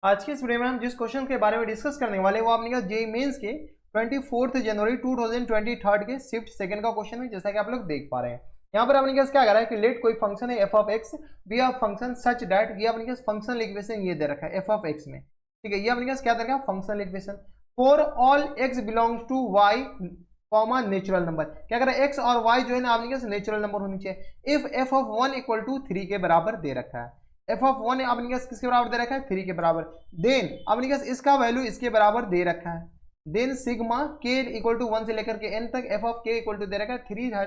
आज की इस वीडियो में हम जिस क्वेश्चन के बारे में डिस्कस करने वाले हैं वो आपने जेईई मेंस के 24 जनवरी 2023 के शिफ्ट सेकंड का क्वेश्चन है, जैसा कि आप लोग देख पा रहे हैं। यहाँ पर आपने क्या करा है कि लेट कोई फंक्शन है F of X be of function such that, ये आपने फंक्शनल इक्वेशन ये दे रखा है एफ ऑफ एक्स में, ठीक है। ये आपने क्या दे रखा है functional equation for all X belongs to Y comma natural number. क्या करें एक्स और वाई जो है ना आपने नेचुरल नंबर होनी चाहिए if F of 1 equal to 3 के बराबर दे रखा है। एफ ऑफ 1 आपने किसके बराबर दे रखा है 3 के बराबर। देन आपने इसका वैल्यू इसके बराबर दे रखा है। Then sigma K equal to 1 से लेकर के n तक F of K equal to दे रखा है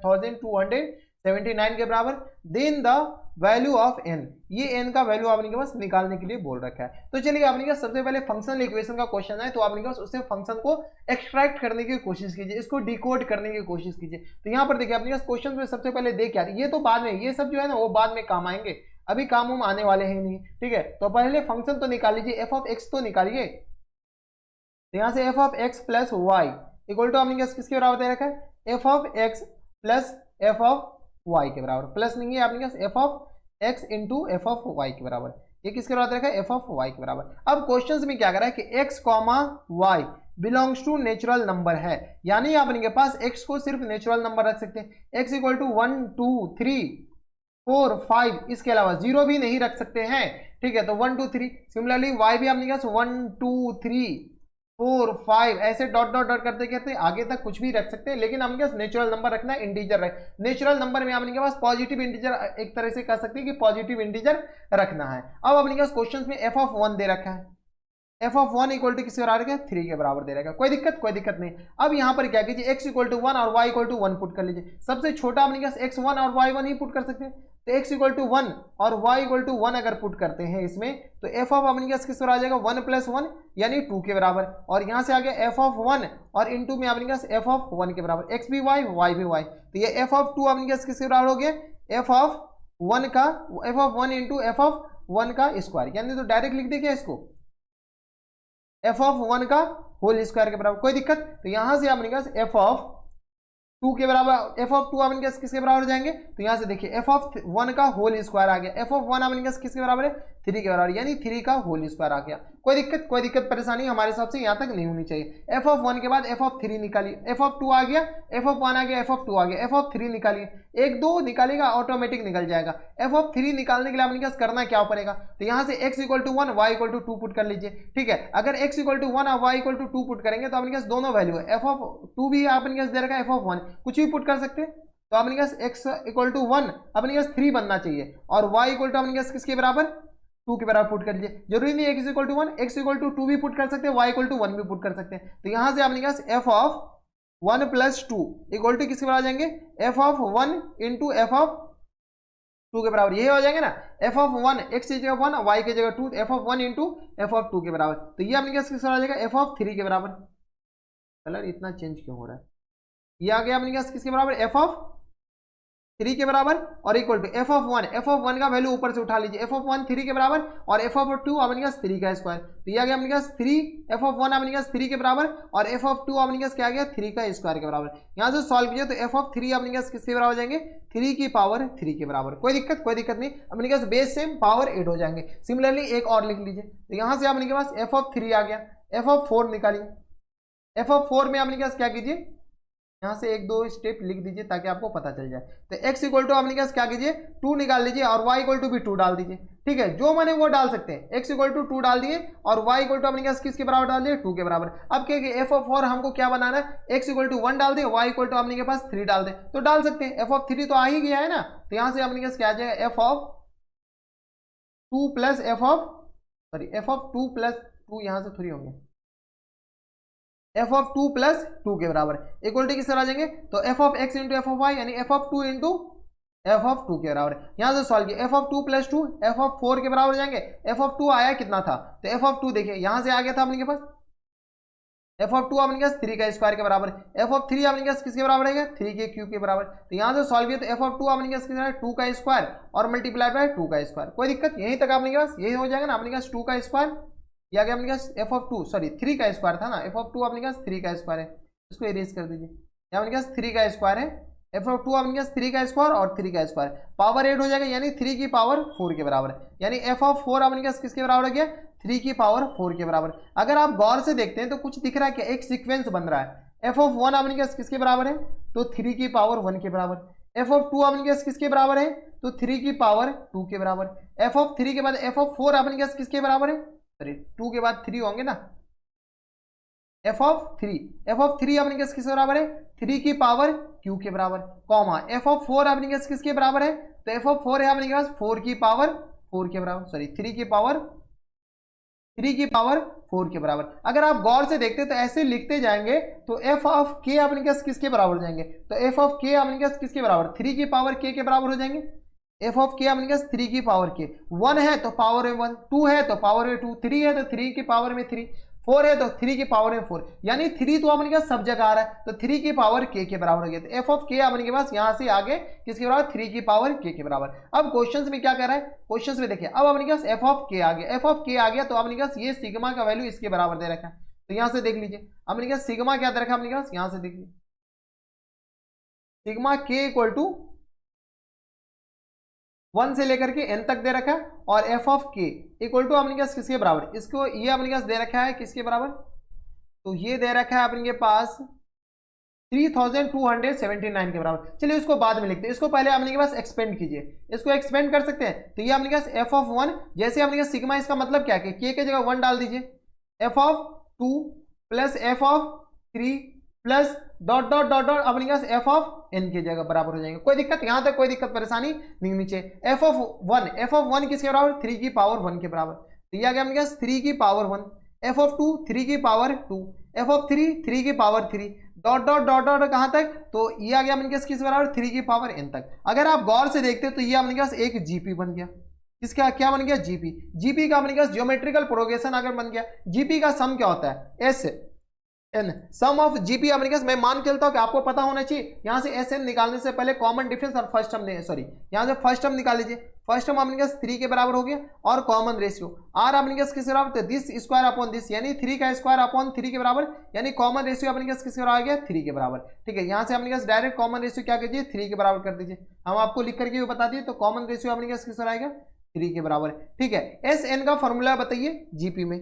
3279 के बराबर। Then the value of n, ये n का वैल्यू आपने के पास निकालने के लिए बोल रखा है। तो चलिए आपने सबसे पहले फंक्शनल इक्वेशन का क्वेश्चन है, तो आपने के पास उससे फंक्शन को एक्सट्रैक्ट करने की कोशिश कीजिए, इसको डिकोड करने की कोशिश कीजिए। तो यहाँ पर देखिए अपने क्वेश्चन में सबसे पहले देख क्या, ये तो बाद में, ये सब जो है ना वो बाद में काम आएंगे, अभी काम हम आने वाले हैं नहीं, ठीक है। तो पहले फंक्शन तो निकाल लीजिए, एफ ऑफ एक्स तो निकालिए। तो यहां से F of X plus Y equal to आपने किसके बराबर दे रखा है F of X plus F of Y के बराबर, प्लस नहीं है आपने F of X into F of Y के बराबर, ये किसके बराबर दे रखा है एफ ऑफ वाई के बराबर। अब क्वेश्चन में क्या कर रहा है कि X comma Y belongs to natural number है, यानी आपके पास एक्स को सिर्फ नेचुरल नंबर रख सकते हैं। एक्स इक्वल टू 1 2 3 4 5, इसके अलावा 0 भी नहीं रख सकते हैं, ठीक है। तो 1 2 3, सिमिलरली y भी आपने 1 2 3 4 5 ऐसे डॉट डॉट डॉट करते करते आगे तक कुछ भी रख सकते हैं, लेकिन हमके पास नेचुरल नंबर रखना है, इंटीजर रख। नेचुरल नंबर में आपके पास पॉजिटिव इंटीजर, एक तरह से कह सकते हैं कि पॉजिटिव इंटीजर रखना है। अब अपने पास क्वेश्चन में एफ ऑफ 1 दे रखा है, एफ ऑफ 1 इक्वल टू किसके बराबर है 3 के बराबर दे रहेगा, कोई दिक्कत नहीं। अब यहाँ पर क्या कीजिए x इक्वल टू 1 और y इक्वल टू 1 पुट कर लीजिए। सबसे छोटा अपने पास x1 और y1 ही पुट कर सकते हैं, तो x इक्वल टू 1 और y इक्वल टू 1 अगर पुट करते हैं इसमें, तो f ऑफ अपने पास किस पर आ जाएगा 1 प्लस 1 यानी 2 के बराबर, और यहाँ से आ गया f ऑफ 1 और इंटू में अपने पास f ऑफ 1 के बराबर, x भी y y भी y, तो ये f ऑफ 2 अपने पास किसके बराबर हो गया f ऑफ 1 का, f of 1 into f of 1 का स्क्वायर, यानी तो डायरेक्ट लिख देखिए इसको एफ ऑफ 1 का होल स्क्वायर के बराबर, कोई दिक्कत। तो यहां से आपने कहा एफ ऑफ 2 के बराबर, एफ ऑफ 2 आपने कहा किसके बराबर हो जाएंगे, तो यहां से देखिए एफ ऑफ 1 का होल स्क्वायर आ गया, एफ ऑफ 1 आपने कहा किसके बराबर है 3 के बराबर, यानी 3 का होल स्क्वायर आ गया। कोई दिक्कत परेशानी हमारे हिसाब से यहां तक नहीं होनी चाहिए। एफ ऑफ 1 के बाद एफ ऑफ 3 निकालिए, एफ ऑफ 2 आ गया, एफ ऑफ 1 आ गया, एफ ऑफ 2 आ गया, एफ ऑफ 3 निकालिए, 1 2 निकालेगा ऑटोमेटिक निकल जाएगा। एफ ऑफ 3 निकालने के लिए आपने क्या करना क्या पड़ेगा, तो यहां से x equal to 1 y equal to 2 put कर लीजिए, ठीक है। अगर x इक्वल टू 1 और y इक्वल टू 2 पुट करेंगे तो आपने क्या दोनों वैल्यू है, एफ ऑफ 2 भी आपने क्या दे रखा है, एफ ऑफ 1 कुछ भी पुट कर सकते हैं, तो आपने क्या x इक्वल टू 1 अपने क्या 3 बनना चाहिए, और y इक्वल टू आपने क्या किसके बराबर 2 के बराबर पुट कर लीजिए। जरूरी नहीं x equal to 1, x equal to 2 भी पुट कर सकते हैं, y इक्वल टू 1 भी पुट कर सकते हैं। तो यहां से आपने क्या f of 1 plus 2 equal to किसके बराबर आ जाएंगे f of 1 into F of 2 के बराबर, ये हो जाएंगे ना f ऑफ 1 x की जगह 1 y की जगह 2, f of 1 into F of 2 के बराबर, तो ये आपने क्या किसके बराबर आ जाएगा f ऑफ 3 के बराबर। कलर इतना चेंज क्यों हो रहा है, ये आ गया आपने क्या किसके बराबर f ऑफ 3 के बराबर और equal to F of 1, F of 1 का वैल्यू ऊपर से उठा लीजिए, एफ ऑफ 1 3 के बराबर और एफ ऑफ 2 आपने क्या 3 का स्क्वायर, तो ये आ गया अपने क्या 3 एफ ऑफ 1 आपने क्या 3 के बराबर और एफ ऑफ 2 आपने क्या आ गया 3 का स्क्वायर के बराबर। यहां से सॉल्व कीजिए तो एफ ऑफ 3 आपने क्या किसके बराबर हो जाएंगे 3 की पावर 3 के बराबर, कोई दिक्कत नहीं, अपने क्या बेस सेम पावर 8 हो जाएंगे। सिमिलरली एक और लिख लीजिए, तो यहां से आपने के पास एफ ऑफ 3 आ गया, एफ ऑफ 4 निकालिए, एफ ऑफ 4 में आपने क्या कीजिए यहां से 1 2 स्टेप लिख दीजिए ताकि आपको पता चल जाए। तो x इक्वल टू आपने क्या कीजिए 2 निकाल लीजिए और y इक्वल टू भी 2 डाल दीजिए, ठीक है, जो मैंने वो डाल सकते हैं। x इक्वल टू 2 डाल दिए और y इक्वल टू आपने क्या किसके बराबर डाल दिए 2 के बराबर। अब क्या एफ ऑफ 4 हमको क्या बनाना है, x इक्वल टू 1 डाल दे, y इक्वल टू आपने के पास 3 डाल दे, तो डाल सकते हैं। एफ ऑफ 3 तो आ ही गया है ना, तो यहां से आपने क्या आ जाएगा F of 2 plus F of 2 plus 2 यहां से 3 होंगे, एफ ऑफ 2 प्लस 2 के बराबर इक्वल टू किस तरह आ जाएंगे, तो F of X into F of Y यानी F of 2 into F of 2 के बराबर। यहां से सॉल्व किया F of 2 plus 2 F of 4 के बराबर हो जाएंगे। एफ ऑफ 2 आया कितना था, तो एफ ऑफ 2 देखिए यहां से आ गया था अपने के पास एफ ऑफ 2 आपने क्या 3 का स्क्वायर के बराबर, एफ ऑफ 3 आपने क्या किसके बराबर है 3 के क्यूब के बराबर। तो यहां से सॉल्व किया तो एफ ऑफ 2 आपने क्या किसके 2 का स्क्वायर और मल्टीप्लाई बाय 2 का स्क्वायर, कोई दिक्कत, यहीं तक आपने के पास यही हो जाएगा ना, आपने क्या 2 का स्क्वायर या गया अपने पास एफ ऑफ 2 सॉरी 3 का स्क्वायर था ना, एफ ऑफ 2 अपने पास 3 का स्क्वायर है, इसको इरेज कर दीजिए, यहाँ अपने पास 3 का स्क्वायर है, एफ ऑफ 2 आपके पास 3 का स्क्वायर और 3 का स्क्वायर, पावर 8 हो जाएगा यानी 3 की पावर 4 के बराबर, यानी एफ ऑफ 4 आपके पास किसके बराबर हो गया, 3 की पावर 4 के बराबर। अगर आप गौर से देखते हैं तो कुछ दिख रहा है क्या, एक सीक्वेंस बन रहा है। एफ ऑफ 1 आपके पास किसके बराबर है, तो 3 की पावर 1 के बराबर। एफ ऑफ 2 आपके पास किसके बराबर है, तो 3 की पावर 2 के बराबर। एफ ऑफ 3 के बाद एफ ऑफ 4 आपके पास किसके बराबर है, सॉरी 2 के बाद 3 होंगे ना, एफ ऑफ 3 आपके पास किसके बराबर है, 3 की पावर q के बराबर, कॉमा एफ ऑफ 4 आपके पास किसके बराबर है, तो एफ ऑफ 4 है आपके पास 4 की पावर 4 के बराबर, सॉरी 3 की पावर 4 के बराबर। अगर आप गौर से देखते तो ऐसे लिखते जाएंगे तो एफ ऑफ के आपके पास किसके बराबर हो जाएंगे, तो एफ ऑफ के आपके पास किसके बराबर, 3 की पावर k के बराबर हो जाएंगे। एफ ऑफ के आपके पास 3 की पावर k, 1 है तो पावर में 1, 2 है तो पावर में 2, 3 है तो 3 की पावर में 3, 4 है तो 3 की पावर में 4, यानी 3 तो आपके पास सब जगह आ रहा है, तो 3 की पावर k के बराबर हो गया। तो एफ ऑफ k आपके पास यहां से आगे किसके बराबर, 3 की पावर k के बराबर। अब क्वेश्चंस में क्या कर रहा है, क्वेश्चंस में देखिए अब आपके पास एफ ऑफ k आ गया, एफ ऑफ k आ गया तो आपके पास ये सिग्मा का वैल्यू इसके बराबर दे रखा है, तो यहां से देख लीजिए आपके पास सिग्मा क्या दे रखा है आपके पास, यहां से देख लीजिए सिग्मा k इक्वल टू 1 से लेकर के n तक दे रखा है, और F of k equal to आपके पास किसके बराबर, इसको ये आपके पास दे रखा है किसके बराबर, तो ये दे रखा है आपके पास 3279 के बराबर। चलिए उसको बाद में लिखते हैं, इसको पहले आपके पास एक्सपेंड कीजिए, इसको एक्सपेंड कर सकते हैं। तो ये आपके पास एफ ऑफ 1, जैसे आपके पास सिग्मा, इसका मतलब क्या है, के जगह 1 डाल दीजिए, F of 2 plus F of 3 plus dot dot dot dot आपके पास एफ ऑफ n की जगह बराबर हो जाएंगे। कोई दिक्कत, यहां तक कोई दिक्कत परेशानी नहीं होनी चाहिए। एफ ऑफ 1 किसके बराबर, 3 की पावर 1 के बराबर, तो ये आ गया आपके पास 3 की पावर 1, एफ ऑफ 2 3 की पावर 2, एफ ऑफ 3 की power 3, dot dot dot dot कहां तक, तो ये आ गया आपके पास किस बराबर, 3 की पावर n तक। अगर आप गौर से देखते हो तो ये आपके पास एक जीपी बन गया, इसका क्या बन गया, जीपी का अपने पास ज्योमेट्रिकल प्रोग्रेशन अगर बन गया। जीपी का सम क्या होता है, S N, sum of GP अपने पास, मैं मान के चलता हूं कि आपको पता होना चाहिए। यहां से एस एन निकालने से पहले कॉमन डिफरेंस और फर्स्ट टर्म, सॉरी यहां से फर्स्ट टर्म निकाल लीजिए, फर्स्ट टर्म अपने पास 3 के बराबर हो गया, और कॉमन रेशियो आर अपने पास किसके बराबर, तो दिस स्क्वायर अपॉन दिस, यानी 3 का स्क्वायर अपॉन 3 के बराबर, यानी कॉमन रेशियो अपने पास किसके बराबर आ गया, 3 के बराबर। ठीक है, यहां से अपने पास डायरेक्ट कॉमन रेशियो क्या कीजिए, 3 के बराबर कर दीजिए, हम आपको लिख करके भी बता दिए, तो कॉमन रेशियो अपने पास किस आएगा, 3 के बराबर। ठीक है, एस एन का फॉर्मूला बताइए जीपी में,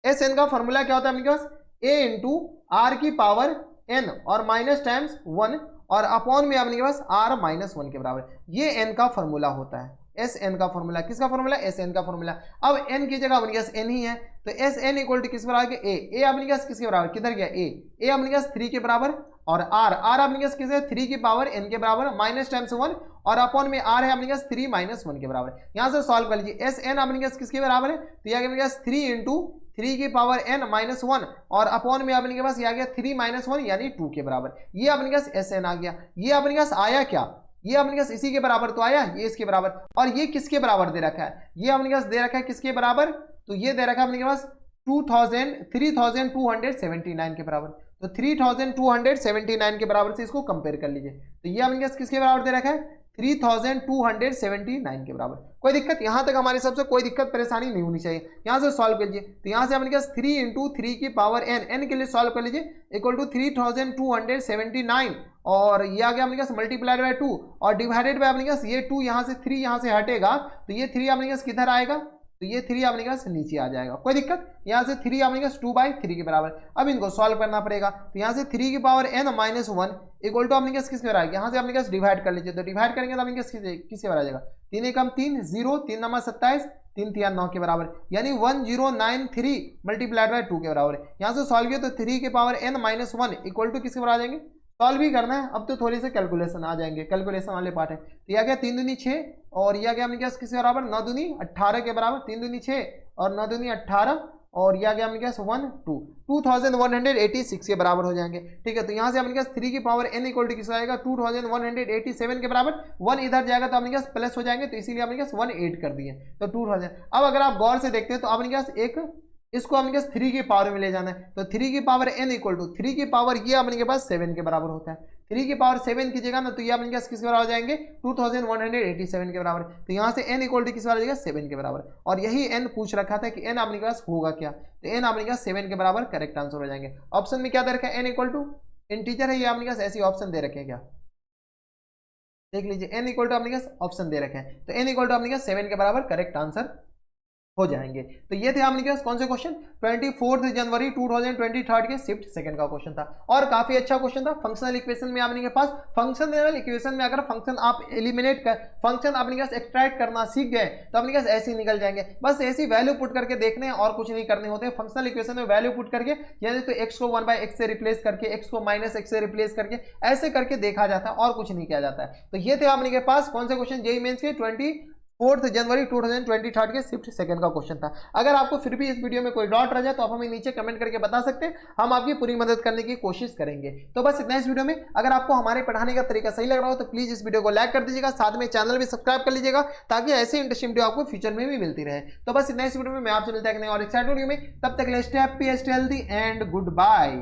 एस एन का फॉर्मूला क्या होता है अपने पास, ए इंटू आर की पावर एन और माइनस टाइम्स 1 और अपॉन में आपके पास आर माइनस 1 के बराबर, ये एन का फॉर्मूला होता है। एस एन का फॉर्मूला, किसका फॉर्मूला, एस एन का फॉर्मूला। अब एन की जगह अपने पास एन ही है, तो एस एन इक्वल टू किस बराबर, ए अपने पास किसके बराबर, किधर गया, ए अपने पास 3 के बराबर, और आर अपने पास किसके 3 की पावर एन के बराबर माइनस टाइम्स 1 और अपॉन में आर है अपने पास 3 माइनस 1 के बराबर। यहां से सॉल्व कर लीजिए, एस एन अपने पास किसके बराबर है, तो यह अपने पास 3 इंटू 3 की पावर n माइनस 1 और अपॉन में अपने के पास ये आ गया 3 माइनस 1 यानी 2 के बराबर, ये अपने पास एस एन आ गया। ये अपने पास आया क्या, ये अपने पास इसी के बराबर तो आया, ये इसके बराबर, और ये किसके बराबर दे रखा है, ये अपने पास दे रखा है किसके बराबर, तो ये दे रखा है अपने के पास 3279 के बराबर, तो 3279 के बराबर से इसको कंपेयर कर लीजिए, तो ये अपने पास किसके बराबर दे रखा है, 3279 के बराबर। कोई दिक्कत, यहां तक हमारे सबसे कोई दिक्कत परेशानी नहीं होनी चाहिए। यहां से सॉल्व कर लीजिए, तो यहां से अपने पास 3 इंटू 3 की पावर n के लिए सॉल्व कर लीजिए इक्वल टू 3279, और ये आ गया अपने पास मल्टीप्लाइड बाय 2 और डिवाइडेड बाय अपने पास ये 2, यहां से 3 यहां से हटेगा तो ये 3 अपने पास किधर आएगा, तो ये 3 अपने पास नीचे आ जाएगा। कोई दिक्कत, यहां से 3 अपने पास 2/3 के बराबर। अब इनको सॉल्व करना पड़ेगा, तो यहां से 3 की power n minus 1 equal to अपने पास किसके बराबर आएगा, यहां से अपने पास डिवाइड कर लीजिए, तो डिवाइड करेंगे तो अपने पास किसके बराबर आ जाएगा, 3 एकम 3 0, 3 नंबर 27, 3 3 9 के बराबर, यानी 1093 मल्टीप्लाइड बाय 2 के बराबर। यहां से सॉल्व किया तो 3 की power n minus 1 equal to किसके बराबर आ जाएंगे, सॉल्व भी करना है, अब तो थोड़ी से कैलकुलेशन आ जाएंगे, कैलकुलेशन वाले पार्ट है। तो यह गया 3 दूनी 6 और यह गया अपने पास किसके बराबर, 9 दूनी 18 के बराबर, 3 दूनी 6 और 9 दूनी 18 और यह गया अपने पास 2186 के बराबर हो जाएंगे। ठीक है, तो यहाँ से अपने पास 3 की पावर n इक्वल टू किसका आएगा, 2187 के बराबर, 1 इधर जाएगा तो अपने पास प्लस हो जाएंगे, तो इसीलिए अपने पास 1 ऐड कर दिए, तो 2000। अब अगर आप गौर से देखते हैं तो अपने पास एक इसको अपने पास 3 की पावर में ले जाना है, तो 3 की पावर n इक्वल टू 3 की पावर ये अपने के पास 7 के बराबर होता है, 3 की पावर 7 कीजिएगा ना तो ये अपने पास किसके बराबर हो जाएंगे, 2187 के बराबर। तो यहाँ से n इक्वल टू किस बराबर हो जाएगा, 7 के बराबर, और यही n पूछ रखा था कि n अपने के पास होगा क्या, तो n अपने पास 7 के बराबर करेक्ट आंसर हो जाएंगे। ऑप्शन में क्या दे रखा है, n इक्वल टू इंटीजर है, ये अपने पास ऐसी ऑप्शन दे रखे हैं क्या, देख लीजिए n इक्वल टू अपने ऑप्शन दे रखे हैं, तो n इक्वल टू अपने 7 के बराबर करेक्ट आंसर हो जाएंगे। तो ये थे आपने के पास कौन से क्वेश्चन 24 जनवरी 2023 के शिफ्ट सेकंड का क्वेश्चन था, और काफी अच्छा क्वेश्चन था। फंक्शनल इक्वेशन में आपने के पास फंक्शनल इक्वेशन में अगर फंक्शन आप एलिमिनेट कर फंक्शन आपने के पास एक्सट्रैक्ट करना सीख गए तो अपने पास ऐसे ही निकल जाएंगे, बस ऐसी वैल्यू पुट करके देखने हैं और कुछ नहीं करने होते। फंक्शनल इक्वेशन में वैल्यू पुट करके यानी तो x को 1/x से रिप्लेस करके x को -x से रिप्लेस करके ऐसे करके देखा जाता है और कुछ नहीं किया जाता है। तो ये थे आपने के पास कौन से क्वेश्चन जेईई मेंस के 24 जनवरी 2023 के शिफ्ट सेकंड का क्वेश्चन था। अगर आपको फिर भी इस वीडियो में कोई डाउट रह जाए तो आप हमें नीचे कमेंट करके बता सकते हैं, हम आपकी पूरी मदद करने की कोशिश करेंगे। तो बस इतना इस वीडियो में। अगर आपको हमारे पढ़ाने का तरीका सही लग रहा हो तो प्लीज इस वीडियो को लाइक कर दीजिएगा, साथ में चैनल भी सब्सक्राइब कर लीजिएगा ताकि ऐसे इंटरेस्टिंग वीडियो आपको फ्यूचर में भी मिलती रहे। तो बस इतना इस वीडियो में, मैं आपसे मिलता है और एक्साइटेड वीडियो में, तब तक stay happy, stay healthy and good bye.